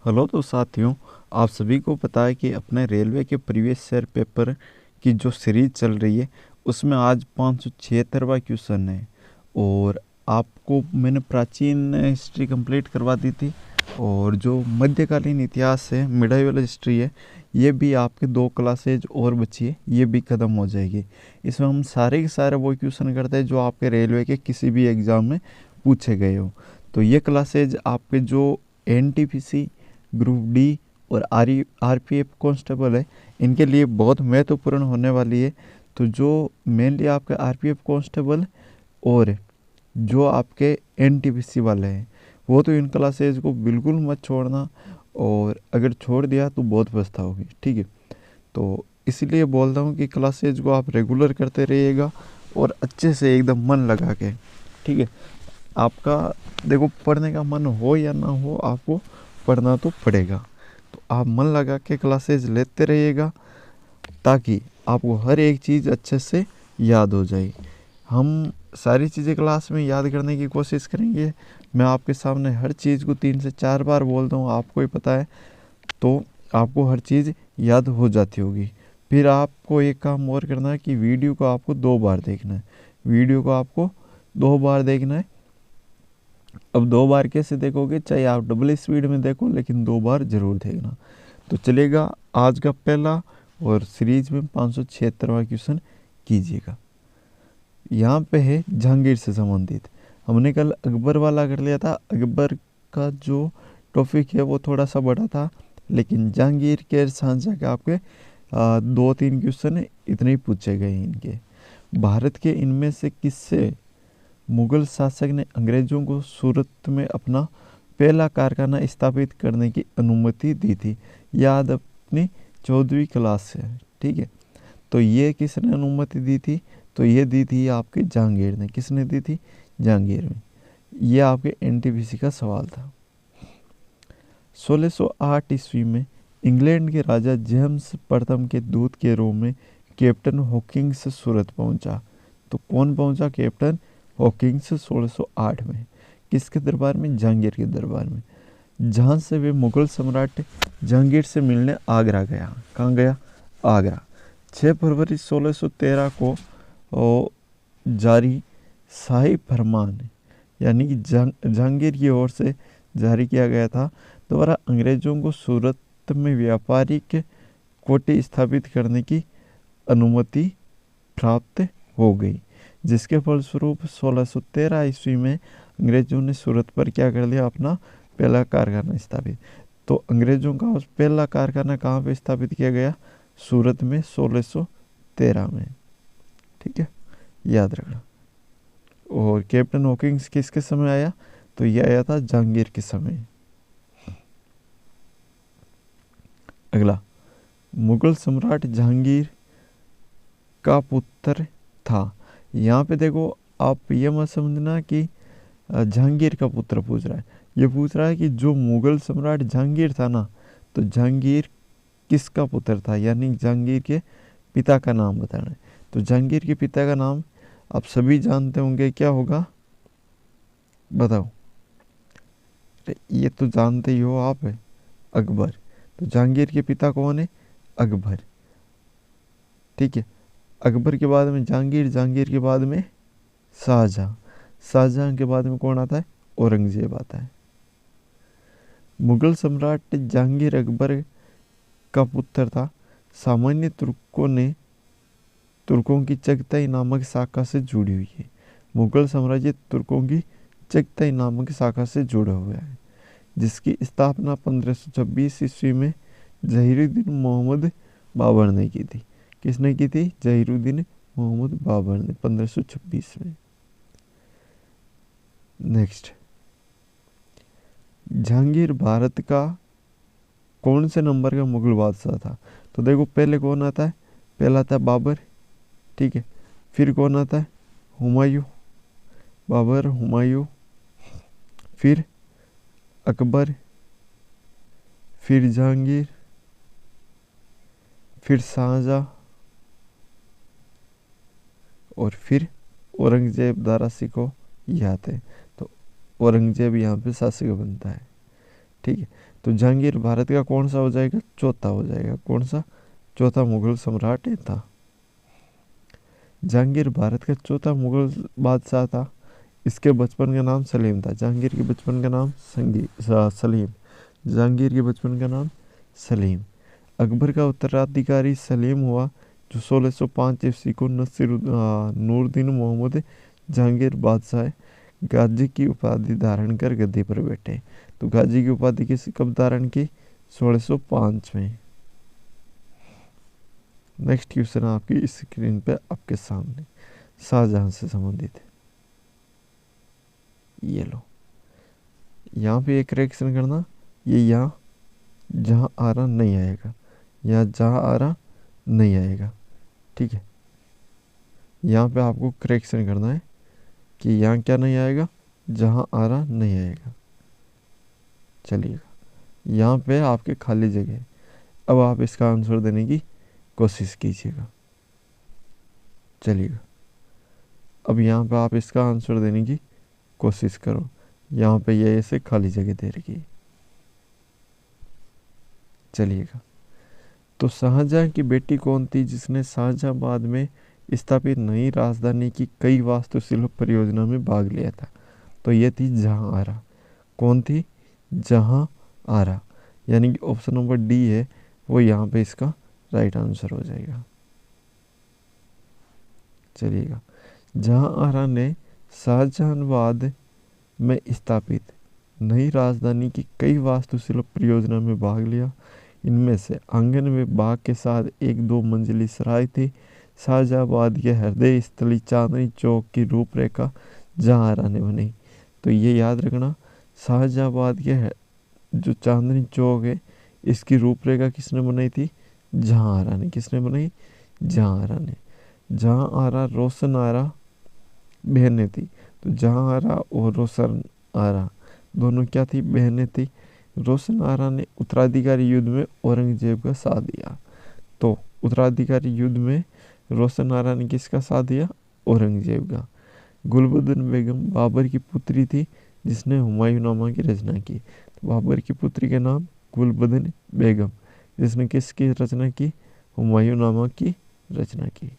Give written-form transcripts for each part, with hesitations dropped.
Hello तो साथियों, आप सभी को पता है कि अपने रेलवे के प्रीवियस ईयर पेपर की जो सीरीज चल रही है उसमें आज 576वां क्वेश्चन है। और आपको मैंने प्राचीन हिस्ट्री कंप्लीट करवा दी थी, और जो मध्यकालीन इतिहास है, मिडाइवल हिस्ट्री है, ये भी आपके 2 क्लासेज और बची है, ये भी ख़त्म हो जाएगी। इसमें हम सारे के सारे वो क्वेश्चन करते हैं जो आपके रेलवे के किसी भी एग्ज़ाम में पूछे गए हो। तो ये क्लासेज आपके जो एनटीपीसी, ग्रुप डी और आरपीएफ कांस्टेबल है, इनके लिए बहुत महत्वपूर्ण होने वाली है। तो जो मेनली आपके आरपीएफ कांस्टेबल और जो आपके एनटीपीसी वाले हैं, वो तो इन क्लासेज को बिल्कुल मत छोड़ना, और अगर छोड़ दिया तो बहुत पछताओगे। ठीक है, तो इसीलिए बोल रहा हूँ कि क्लासेज को आप रेगुलर करते रहिएगा और अच्छे से एकदम मन लगा के। ठीक है, आपका देखो पढ़ने का मन हो या ना हो, आपको पढ़ना तो पड़ेगा। तो आप मन लगा के क्लासेज लेते रहिएगा ताकि आपको हर एक चीज़ अच्छे से याद हो जाए। हम सारी चीज़ें क्लास में याद करने की कोशिश करेंगे। मैं आपके सामने हर चीज़ को 3 से 4 बार बोलता हूँ, आपको ही पता है, तो आपको हर चीज़ याद हो जाती होगी। फिर आपको एक काम और करना है कि वीडियो को आपको 2 बार देखना है। वीडियो को आपको 2 बार देखना है। अब 2 बार कैसे देखोगे, चाहे आप डबल स्पीड में देखो, लेकिन 2 बार ज़रूर देखना। तो चलेगा, आज का पहला और सीरीज में 576वां क्वेश्चन कीजिएगा। यहाँ पे है जहांगीर से संबंधित। हमने कल अकबर वाला कर लिया था। अकबर का जो टॉपिक है वो थोड़ा सा बड़ा था, लेकिन जहांगीर के सांझा के आपके 2-3 क्वेश्चन है, इतने ही पूछे गए हैं इनके। भारत के इनमें से किससे मुगल शासक ने अंग्रेजों को सूरत में अपना पहला कारखाना स्थापित करने की अनुमति दी थी? याद अपनी 14वीं क्लास से। ठीक है, तो ये किसने अनुमति दी थी? तो ये दी थी आपके जहांगीर ने। किसने दी थी? जहांगीर ने। ये आपके एनटीपीसी का सवाल था। 1608 ईस्वी में इंग्लैंड के राजा जेम्स प्रथम के दूत के रूप में कैप्टन हॉकिंग्स सूरत पहुंचा। तो कौन पहुंचा? कैप्टन हॉकिंग्स 1608 में। किसके दरबार में? जहांगीर के दरबार में। जहां से वे मुगल सम्राट जहांगीर से मिलने आगरा गया। कहाँ गया? आगरा। 6 फरवरी 1613 को जारी शाही फरमान, यानी कि जहांगीर की ओर से जारी किया गया था, द्वारा अंग्रेजों को सूरत में व्यापारिक कोठी स्थापित करने की अनुमति प्राप्त हो गई, जिसके फलस्वरूप 1613 ईस्वी में अंग्रेजों ने सूरत पर क्या कर लिया? अपना पहला कारखाना स्थापित। तो अंग्रेजों का पहला कारखाना कहाँ पे स्थापित किया गया? सूरत में 1613 में। ठीक है, याद रखना। और कैप्टन हॉकिंग्स किसके समय आया? तो ये आया था जहांगीर के समय। अगला, मुगल सम्राट जहांगीर का पुत्र था। यहाँ पे देखो, आप ये मत समझना कि जहांगीर का पुत्र पूछ रहा है। ये पूछ रहा है कि जो मुगल सम्राट जहांगीर था ना, तो जहांगीर किसका पुत्र था, यानी जहांगीर के पिता का नाम बताना है। तो जहांगीर के पिता का नाम आप सभी जानते होंगे, क्या होगा? बताओ। ये तो जानते ही हो आप, अकबर। तो जहांगीर के पिता कौन है? अकबर। ठीक है, अकबर के बाद में जहांगीर, जहांगीर के बाद में शाहजहां, शाहजहां के बाद में कौन आता है? औरंगजेब आता है। मुगल सम्राट जहांगीर अकबर का पुत्र था। सामान्य तुर्कों की चगताई नामक शाखा से जुड़ी हुई है। मुगल साम्राज्य तुर्कों की चगताई नामक शाखा से जुड़ा हुआ है, जिसकी स्थापना 1526 ईस्वी में जहीरुद्दीन मोहम्मद बाबर ने की थी। किसने की थी? जहीरुद्दीन मोहम्मद बाबर ने 1526 में। नेक्स्ट, जहांगीर भारत का कौन से नंबर का मुगल बादशाह था? तो देखो, पहले कौन आता है? पहला आता है बाबर। ठीक है, फिर कौन आता है? हुमायूं। बाबर, हुमायूं, फिर अकबर, फिर जहांगीर, फिर शाहजहां, और फिर औरंगजेब दारा सिखो ये आते हैं। तो औरंगजेब यहाँ पे शासक बनता है। ठीक है, तो जहांगीर भारत का कौन सा हो जाएगा, चौथा हो जाएगा। कौन सा, चौथा मुगल सम्राट ये था। जहांगीर भारत का चौथा मुगल बादशाह था। इसके बचपन का नाम सलीम था। जहांगीर के बचपन का नाम सलीम। जहांगीर के बचपन का नाम सलीम। अकबर का उत्तराधिकारी सलीम हुआ, जो 1605 ईस्वी को नूरुद्दीन मोहम्मद जहांगीर बादशाह गाजी की उपाधि धारण कर गद्दी पर बैठे। तो गाजी की उपाधि किस कब धारण की, 1605 में। नेक्स्ट क्वेश्चन आपकी स्क्रीन पे आपके सामने शाहजहां से संबंधित है। ये लो, यहाँ पे एक करेक्शन करना, ये यहाँ जहाँ आ रहा नहीं आएगा, यहाँ जहाँ आ रहा नहीं आएगा, ठीक है। यहाँ पे आपको करेक्शन करना है कि यहाँ क्या नहीं आएगा, जहाँ आ रहा नहीं आएगा। चलिएगा, यहाँ पे आपके खाली जगह है। अब आप इसका आंसर देने की कोशिश कीजिएगा। चलिएगा, अब यहाँ पे आप इसका आंसर देने की कोशिश करो। यहाँ पे ये ऐसे खाली जगह दे रखी है। चलिएगा, तो शाहजहां की बेटी कौन थी जिसने शाहजहांबाद में स्थापित नई राजधानी की कई वास्तुशिल्प परियोजना में भाग लिया था? तो ये थी जहां आरा। कौन थी, जहां आरा। यानी कि ऑप्शन नंबर डी है वो यहाँ पे इसका राइट आंसर हो जाएगा। चलिएगा, जहां आरा ने शाहजहांबाद में स्थापित नई राजधानी की कई वास्तुशिल्प परियोजना में भाग लिया। इनमें से आंगन में बाग के साथ एक 2 मंजिली सराय थी। शाहजहांबाद के हृदय स्थली चांदनी चौक की रूपरेखा जहांआरा ने बनाई। तो ये याद रखना, शाहजहांबाद के जो चांदनी चौक है इसकी रूपरेखा किसने बनाई थी, जहांआरा ने। किसने बनाई, जहांआरा ने। जहांआरा रोशन आरा बहनें थी। तो जहांआरा और रोशन आरा दोनों क्या थी, बहनें थी। रोशन आरा ने उत्तराधिकारी युद्ध में औरंगजेब का साथ दिया। तो उत्तराधिकारी युद्ध में रोशन आरा ने किसका साथ दिया, औरंगजेब का। गुलबदन बेगम बाबर की पुत्री थी जिसने हुमायूंनामा की रचना की। तो बाबर की पुत्री के नाम गुलबदन बेगम, जिसने किसकी रचना की, हुमायूंनामा की रचना की।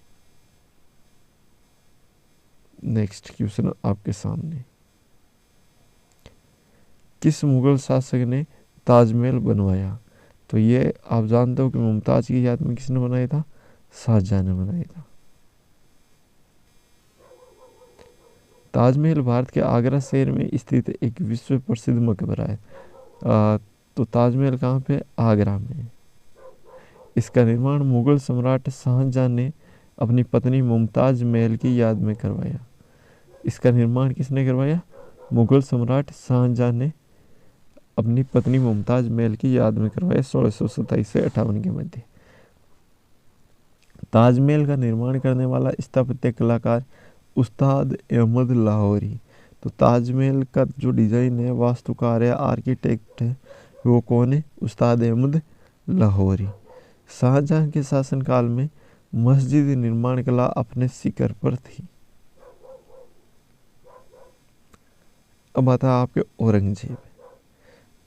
नेक्स्ट क्वेश्चन आपके सामने, किस मुगल शासक ने ताजमहल बनवाया? तो ये आप जानते हो कि मुमताज की याद में किसने बनाया था, शाहजहां ने बनाया था। ताजमहल भारत के आगरा शहर में स्थित एक विश्व प्रसिद्ध मकबरा है। तो ताजमहल कहाँ पे, आगरा में। इसका निर्माण मुगल सम्राट शाहजहां ने अपनी पत्नी मुमताज महल की याद में करवाया। इसका निर्माण किसने करवाया, मुगल सम्राट शाहजहां ने अपनी पत्नी मुमताज महल की याद में करवाया 1627 से 58 के मध्य। ताजमहल का निर्माण करने वाला स्थापत्य कलाकार उस्ताद अहमद लाहौरी। तो ताजमहल का जो डिजाइन है, वास्तुकार है, आर्किटेक्ट है, वो कौन है, उस्ताद अहमद लाहौरी। शाहजहां के शासनकाल में मस्जिद निर्माण कला अपने शिखर पर थी। अब आता है आपके औरंगजेब।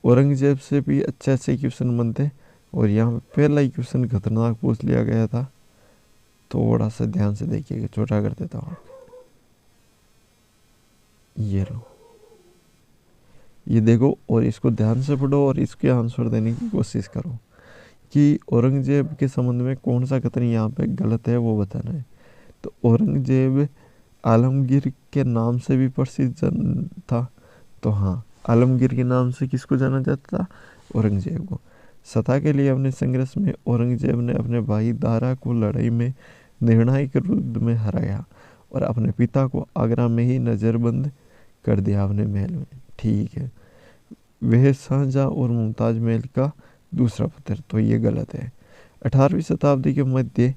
औरंगजेब से भी अच्छे अच्छे क्वेश्चन बनते, और यहाँ पे पहला ही क्वेश्चन खतरनाक पूछ लिया गया था। थोड़ा सा ध्यान से देखिएगा, छोटा कर देता हूँ। ये लो, ये देखो और इसको ध्यान से पढ़ो और इसके आंसर देने की कोशिश करो कि औरंगजेब के संबंध में कौन सा कथन यहाँ पे गलत है वो बताना है। तो औरंगजेब आलमगीर के नाम से भी प्रसिद्ध था। तो हाँ, आलमगीर के नाम से किसको जाना जाता था, औरंगजेब को। सत्ता के लिए अपने संघर्ष में औरंगजेब ने अपने भाई दारा को लड़ाई में निर्णायक युद्ध में हराया और अपने पिता को आगरा में ही नज़रबंद कर दिया अपने महल में। ठीक है, वह शाहजहां और मुमताज महल का दूसरा पुत्र। तो ये गलत है। 18वीं शताब्दी के मध्य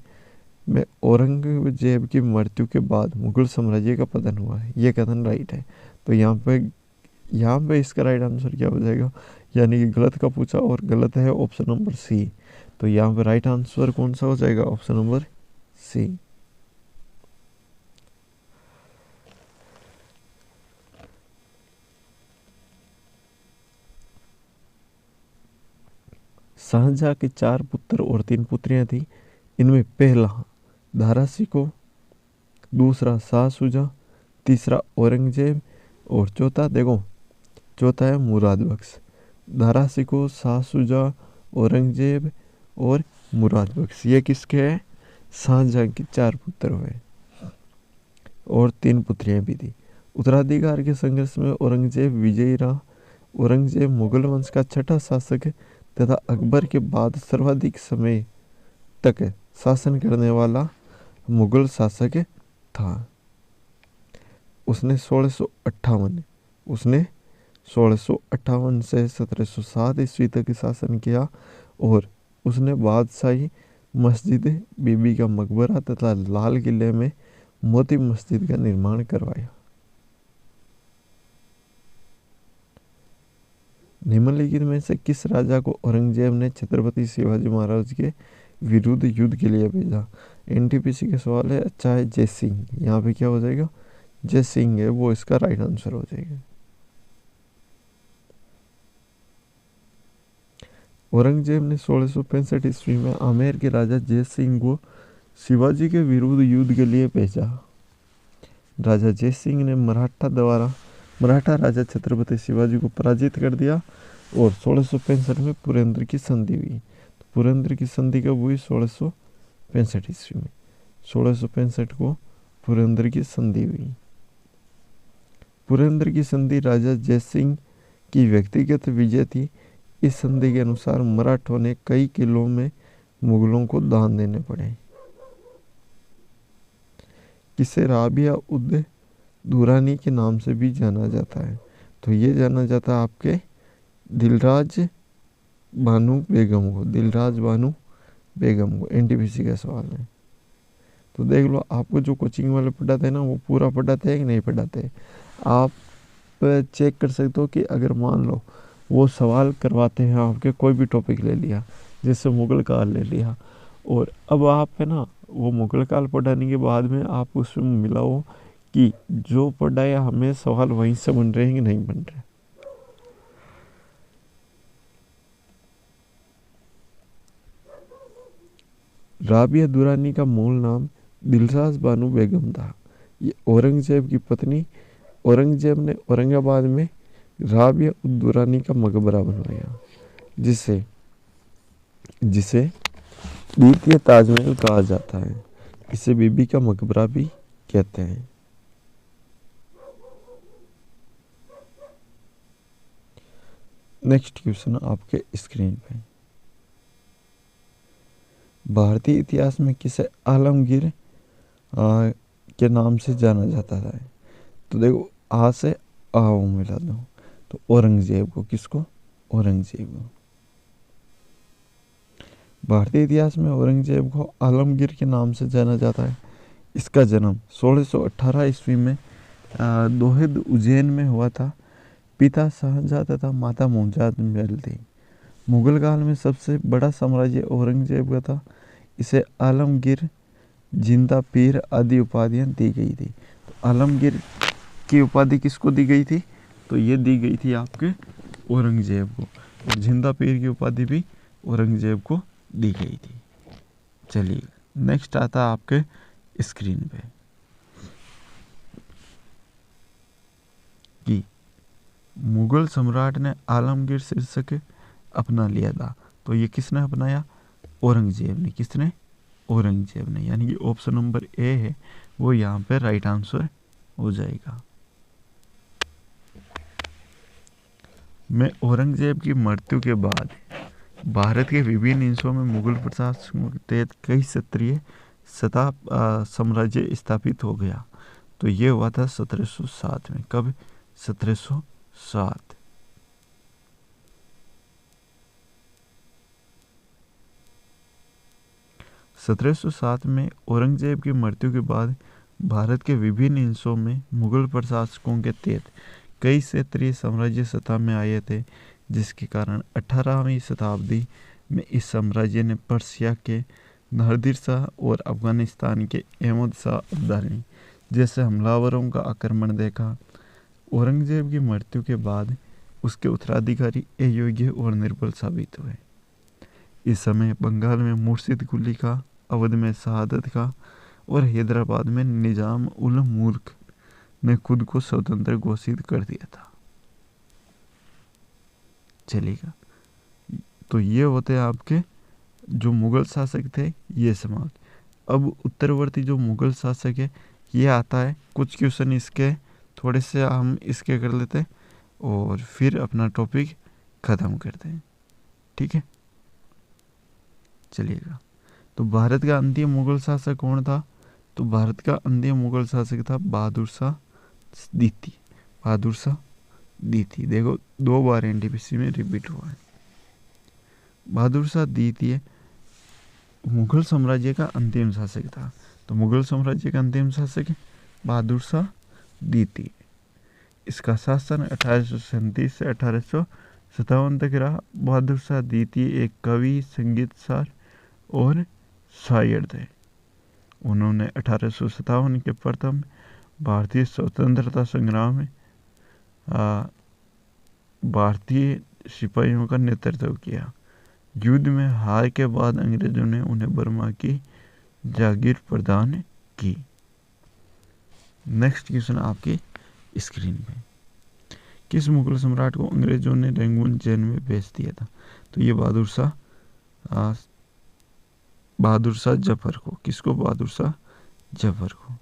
में औरंगजेब की मृत्यु के बाद मुगल साम्राज्य का पतन हुआ है, ये कथन राइट है। तो यहाँ पे इसका राइट आंसर क्या हो जाएगा, यानी कि गलत का पूछा और गलत है ऑप्शन नंबर सी। तो यहाँ पे राइट आंसर कौन सा हो जाएगा, ऑप्शन नंबर सी। शाहजहां के 4 पुत्र और 3 पुत्रियां थी। इनमें पहला दारा शिकोह, दूसरा शाह शुजा, तीसरा औरंगजेब और चौथा है मुराद बख्श। दारा शिकोह, शाह शुजा, औरंगजेब और मुराद बख्श, ये किसके हैं? शाहजहां के 4 पुत्र हुए और 3 पुत्रियां भी थी। उत्तराधिकार के संघर्ष में औरंगजेब विजयी रहा। औरंगजेब मुगल वंश का छठा शासक तथा अकबर के बाद सर्वाधिक समय तक शासन करने वाला मुगल शासक था। उसने 1658 से 1707 ईस्वी तक शासन किया और उसने बादशाही मस्जिद, बीबी का मकबरा तथा लाल किले में मोती मस्जिद का निर्माण करवाया। निम्नलिखित में से किस राजा को औरंगजेब ने छत्रपति शिवाजी महाराज के विरुद्ध युद्ध के लिए भेजा? एनटीपीसी का सवाल है। अच्छा है जय सिंह। यहाँ पे क्या हो जाएगा? जय सिंह है वो इसका राइट आंसर हो जाएगा। औरंगजेब ने 1665 ईस्वी में आमेर के राजा जय सिंह को शिवाजी के विरुद्ध युद्ध के लिए भेजा। राजा जय सिंह ने मराठा राजा छत्रपति शिवाजी को पराजित कर दिया और 1665 में पुरंदर की संधि हुई। तो पुरंदर की संधि कब हुई? 1665 ईस्वी में। 1665 को पुरंदर की संधि हुई। पुरंदर की संधि राजा जय सिंह की व्यक्तिगत विजय थी। इस संधि के अनुसार मराठों ने कई किलों में मुगलों को दान देने पड़े। किसे राबिया उद दुरानी के नाम से भी जाना जाता है? तो ये जाना जाता है आपके दिलराज बानो बेगम को। एनटीपीसी का सवाल है। तो देख लो, आपको जो कोचिंग वाले पढ़ाते हैं ना, वो पूरा पढ़ाते हैं कि नहीं पढ़ाते? आप चेक कर सकते हो कि अगर मान लो वो सवाल करवाते हैं आपके, कोई भी टॉपिक ले लिया, जैसे मुगल काल ले लिया, और अब आप है ना वो मुगल काल पढ़ाने के बाद में आप उसमें मिलाओ कि जो पढ़ाया हमें सवाल वहीं से बन रहे हैं कि नहीं बन रहे। राबिया दुरानी का मूल नाम दिलराज बानो बेगम था। ये औरंगजेब की पत्नी। औरंगजेब ने औरंगाबाद में राबिया उद दुरानी का मकबरा बनवाया, जिसे द्वितीय ताजमहल कहा जाता है। इसे बीबी का मकबरा भी कहते हैं। नेक्स्ट क्वेश्चन आपके स्क्रीन पे। भारतीय इतिहास में किसे आलमगीर के नाम से जाना जाता है? तो देखो, आ से आओ मिला दो, तो औरंगजेब को। किसको? औरंगजेब को। भारतीय इतिहास में औरंगजेब को आलमगीर के नाम से जाना जाता है। इसका जन्म 1618 ईस्वी में दोहद उज्जैन में हुआ था। पिता शाहजहां तथा माता मुमताज महल थी। मुगल काल में सबसे बड़ा साम्राज्य औरंगजेब का था। इसे आलमगीर, जिंदा पीर आदि उपाधियां दी गई थी। तो आलमगीर की उपाधि किसको दी गई थी? तो ये दी गई थी आपके औरंगजेब को। और जिंदा पीर की उपाधि भी औरंगजेब को दी गई थी। चलिए नेक्स्ट आता है आपके स्क्रीन पे कि मुगल सम्राट ने आलमगीर शीर्षक अपना लिया था। तो ये किसने अपनाया? औरंगजेब ने। किसने? औरंगजेब ने। यानी कि ऑप्शन नंबर ए है वो यहाँ पे राइट आंसर हो जाएगा। में औरंगजेब की मृत्यु के बाद भारत के विभिन्न हिस्सों में मुगल प्रशासन के तहत कई क्षत्रिय साम्राज्य स्थापित हो गया। तो ये हुआ था 1707 में। कब? 1707। में औरंगजेब की मृत्यु के बाद भारत के विभिन्न हिस्सों में मुगल प्रशासकों के तहत कई क्षेत्रीय साम्राज्य सत्ता में आए थे, जिसके कारण 18वीं शताब्दी में इस साम्राज्य ने पर्शिया के नादिर शाह और अफगानिस्तान के अहमद शाह अब्दाली जैसे हमलावरों का आक्रमण देखा। औरंगजेब की मृत्यु के बाद उसके उत्तराधिकारी अयोग्य और निर्बल साबित हुए। इस समय बंगाल में मुर्शिद कुली का, अवध में शहादत का और हैदराबाद में निजाम उल मुल्क ने खुद को स्वतंत्र घोषित कर दिया था। चलेगा, तो ये होते हैं आपके जो मुगल शासक थे, ये समाप्त। अब उत्तरवर्ती जो मुगल शासक है ये आता है। कुछ क्वेश्चन इसके थोड़े से हम इसके कर लेते हैं और फिर अपना टॉपिक ख़त्म करते हैं, ठीक है। चलिएगा, तो भारत का अंतिम मुगल शासक कौन था? तो भारत का अंतिम मुगल शासक था बहादुर शाह द्वितीय। बहादुर शाह द्वितीय, देखो 2 बार एनटीपीसी में रिपीट हुआ है। बहादुर शाह द्वितीय मुगल साम्राज्य का अंतिम शासक था। तो मुगल साम्राज्य का अंतिम शासक बहादुर शाह द्वितीय। इसका शासन 1837 से 1857 तक रहा। बहादुर शाह द्वितीय एक कवि, संगीतकार और शायर थे। उन्होंने 1857 के प्रथम भारतीय स्वतंत्रता संग्राम में भारतीय सिपाहियों का नेतृत्व किया। युद्ध में हार के बाद अंग्रेजों ने उन्हें बर्मा की जागीर प्रदान की। नेक्स्ट क्वेश्चन आपकी स्क्रीन पे, किस मुगल सम्राट को अंग्रेजों ने रंगून जेल में भेज दिया था? तो ये बहादुर शाह जफर को। किसको? बहादुर शाह जफर को।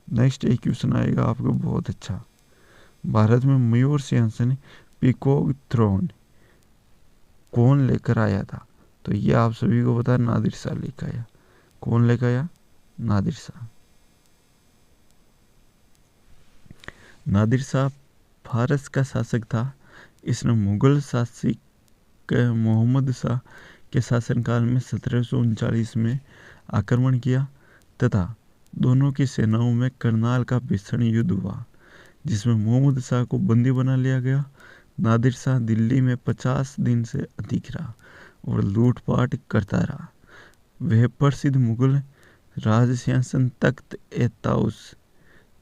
नेक्स्ट एक क्वेश्चन आएगा आपको बहुत अच्छा। भारत में मयूर सिंहासन पीकॉक थ्रोन कौन लेकर आया था? तो ये आप सभी को पता है, नादिर शाह लेकर आया। कौन लेकर आया? नादिर शाह। नादिर शाह फारस का शासक था। इसने मुगल शासक मोहम्मद शाह के शासनकाल में 1739 में आक्रमण किया तथा दोनों की सेनाओं में करनाल का भीषण युद्ध हुआ, जिसमें मोहम्मद शाह को बंदी बना लिया गया। नादिर शाह दिल्ली में 50 दिन से अधिक रहा और लूटपाट करता रहा। वह प्रसिद्ध मुगल राज सिंहासन तख्त-ए-ताउस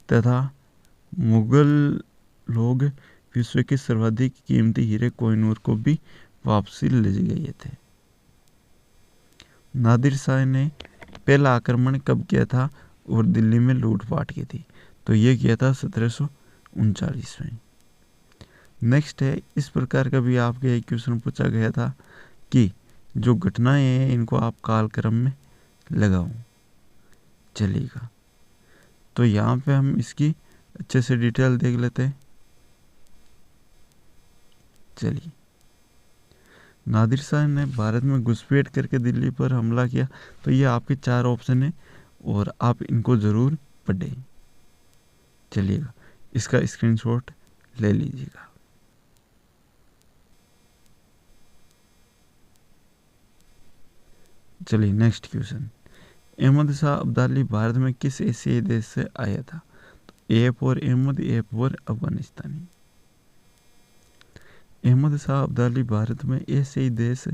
तथा मुगल लोग विश्व के सर्वाधिक कीमती हीरे कोहिनूर को भी वापसी ले गए थे। नादिर शाह ने पहला आक्रमण कब किया था और दिल्ली में लूटपाट की थी? तो ये किया था 1739 में। नेक्स्ट है, इस प्रकार का भी आपके एक क्वेश्चन पूछा गया था कि जो घटनाएं हैं इनको आप कालक्रम में लगाओ। चलिएगा, तो यहाँ पे हम इसकी अच्छे से डिटेल देख लेते हैं। चलिए, नादिर शाह ने भारत में घुसपैठ करके दिल्ली पर हमला किया। तो ये आपके 4 ऑप्शन है और आप इनको ज़रूर पढ़ें। चलिएगा, इसका स्क्रीनशॉट ले लीजिएगा। चलिए, नेक्स्ट क्वेश्चन, अहमद शाह अब्दाली भारत में किस एशियाई देश से आया था? तो A for Ahmad, A for अफगानिस्तानी। अहमद शाह अब्दाली भारत में एशियाई देश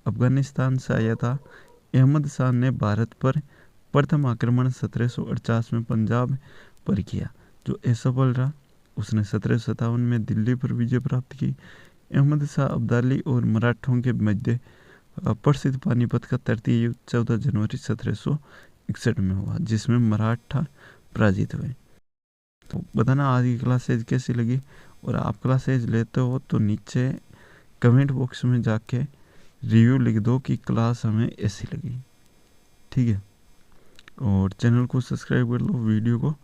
अफगानिस्तान से आया था। अहमद शाह ने भारत पर प्रथम आक्रमण 1748 में पंजाब पर किया, जो असफल रहा। उसने 1757 में दिल्ली पर विजय प्राप्त की। अहमद शाह अब्दाली और मराठों के मध्य प्रसिद्ध पानीपत का तृतीय युद्ध 14 जनवरी 1761 में हुआ, जिसमें मराठा पराजित हुए। तो बताना आज की क्लासेज कैसी लगी, और आप क्लासेज लेते हो तो नीचे कमेंट बॉक्स में जाके रिव्यू लिख दो कि क्लास हमें ऐसी लगी, ठीक है। और चैनल को सब्सक्राइब कर लो, वीडियो को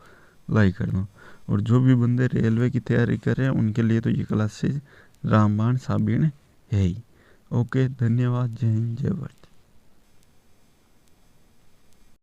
लाइक कर दो। और जो भी बंदे रेलवे की तैयारी कर रहे हैं उनके लिए तो ये क्लासेज रामबाण साबिन है ही। ओके, धन्यवाद। जय हिंद, जय भारत।